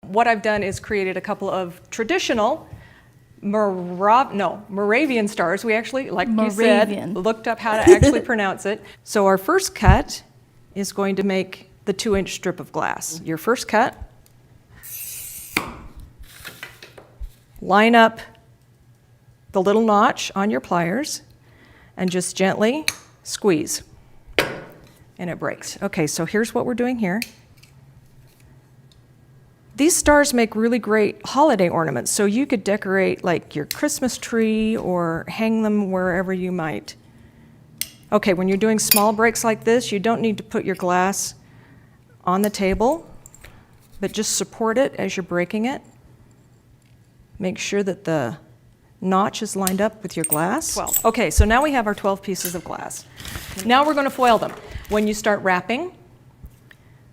What I've done is created a couple of traditional Moravian stars. We actually, like you said, looked up how to actually pronounce it. So our first cut is going to make the 2-inch strip of glass. Your first cut, line up the little notch on your pliers and just gently squeeze, and it breaks. Okay, so here's what we're doing here. These stars make really great holiday ornaments, so you could decorate like your Christmas tree or hang them wherever you might. Okay, when you're doing small breaks like this, you don't need to put your glass on the table, but just support it as you're breaking it. Make sure that the notch is lined up with your glass. 12. Okay, so now we have our 12 pieces of glass. Now we're going to foil them. When you start wrapping,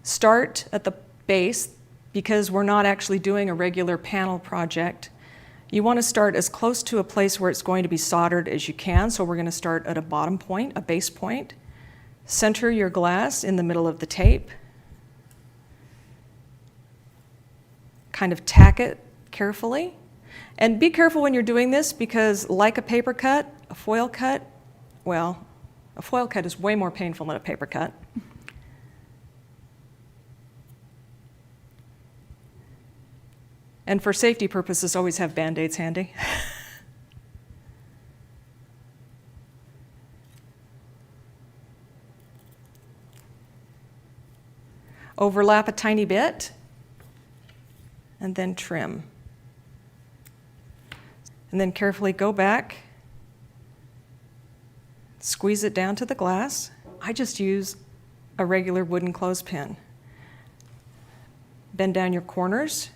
start at the base, because we're not actually doing a regular panel project. You want to start as close to a place where it's going to be soldered as you can. So we're going to start at a bottom point, a base point. Center your glass in the middle of the tape. Kind of tack it carefully. And be careful when you're doing this, because like a paper cut, a foil cut is way more painful than a paper cut. And for safety purposes, always have Band-Aids handy. Overlap a tiny bit, and then trim. And then carefully go back, squeeze it down to the glass. I just use a regular wooden clothespin. Bend down your corners.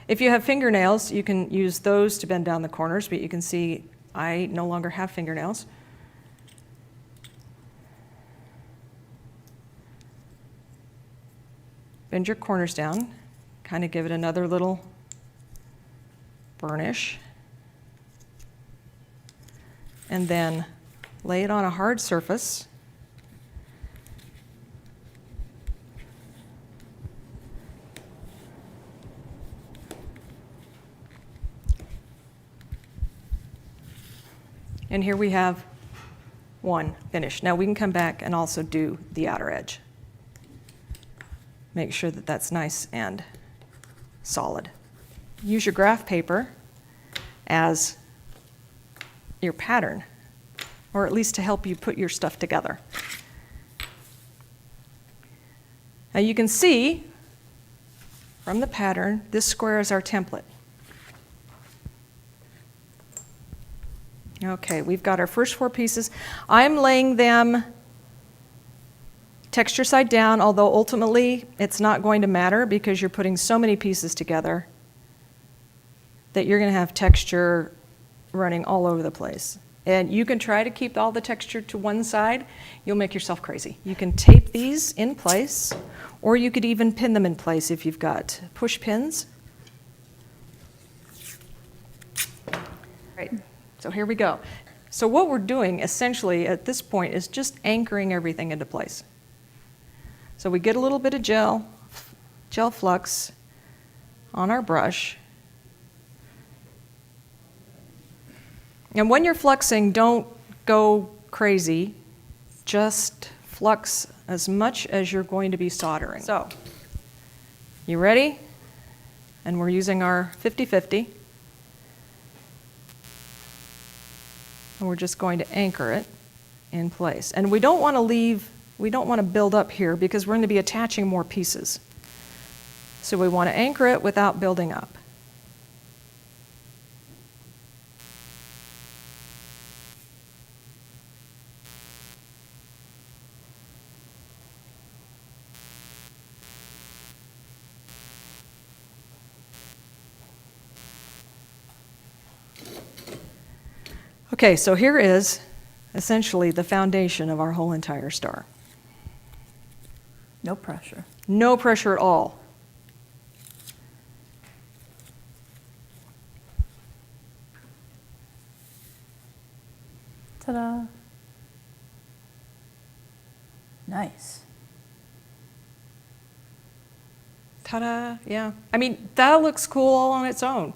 If you have fingernails, you can use those to bend down the corners, but you can see I no longer have fingernails. Bend your corners down, kind of give it another little burnish, and then lay it on a hard surface. And here we have one finished. Now we can come back and also do the outer edge. Make sure that that's nice and solid. Use your graph paper as your pattern, or at least to help you put your stuff together. Now you can see from the pattern, this square is our template. Okay, we've got our first 4 pieces. I'm laying them texture side down, although ultimately it's not going to matter because you're putting so many pieces together that you're going to have texture running all over the place. And you can try to keep all the texture to one side. You'll make yourself crazy. You can tape these in place, or you could even pin them in place if you've got push pins. Right. So here we go. So what we're doing essentially at this point is just anchoring everything into place. So we get a little bit of gel flux on our brush. And when you're fluxing, don't go crazy. Just flux as much as you're going to be soldering. So, you ready? And we're using our 50-50. And we're just going to anchor it in place. And we don't want to build up here because we're going to be attaching more pieces. So we want to anchor it without building up. Okay, so here is essentially the foundation of our whole entire star. No pressure. No pressure at all. Ta-da. Nice. Ta-da, yeah. I mean, that looks cool all on its own.